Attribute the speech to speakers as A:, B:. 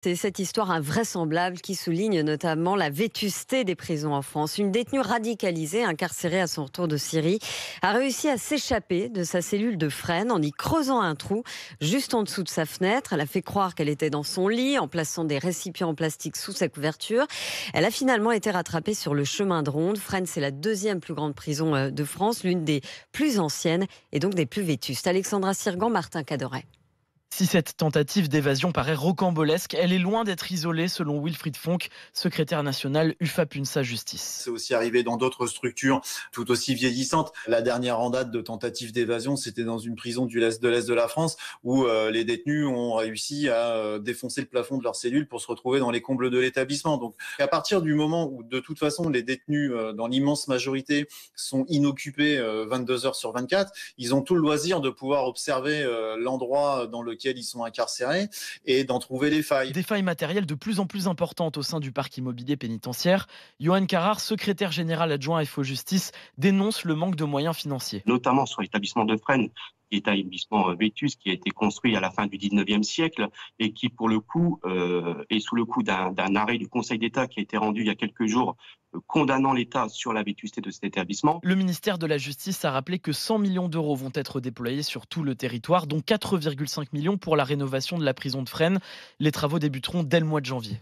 A: C'est cette histoire invraisemblable qui souligne notamment la vétusté des prisons en France. Une détenue radicalisée, incarcérée à son retour de Syrie, a réussi à s'échapper de sa cellule de Fresnes en y creusant un trou juste en dessous de sa fenêtre. Elle a fait croire qu'elle était dans son lit en plaçant des récipients en plastique sous sa couverture. Elle a finalement été rattrapée sur le chemin de ronde. Fresnes, c'est la deuxième plus grande prison de France, l'une des plus anciennes et donc des plus vétustes. Alexandra Sirgan, Martin Cadoret.
B: Si cette tentative d'évasion paraît rocambolesque, elle est loin d'être isolée, selon Wilfried Fonck, secrétaire national UFAP-UNSA Justice.
C: C'est aussi arrivé dans d'autres structures tout aussi vieillissantes. La dernière en date de tentative d'évasion, c'était dans une prison de l'Est de la France où les détenus ont réussi à défoncer le plafond de leur cellule pour se retrouver dans les combles de l'établissement. Donc à partir du moment où de toute façon les détenus, dans l'immense majorité, sont inoccupés 22 heures sur 24, ils ont tout le loisir de pouvoir observer l'endroit dans lequel ils sont incarcérés et d'en trouver les failles.
B: Des failles matérielles de plus en plus importantes au sein du parc immobilier pénitentiaire. Johan Carrard, secrétaire général adjoint à FO Justice, dénonce le manque de moyens financiers.
D: Notamment sur l'établissement de Fresnes, qui est un établissement vétuste qui a été construit à la fin du 19e siècle et qui, pour le coup, est sous le coup d'un arrêt du Conseil d'État qui a été rendu il y a quelques jours, condamnant l'État sur la vétusté de cet établissement.
B: Le ministère de la Justice a rappelé que 100 millions d'euros vont être déployés sur tout le territoire, dont 4,5 millions pour la rénovation de la prison de Fresnes. Les travaux débuteront dès le mois de janvier.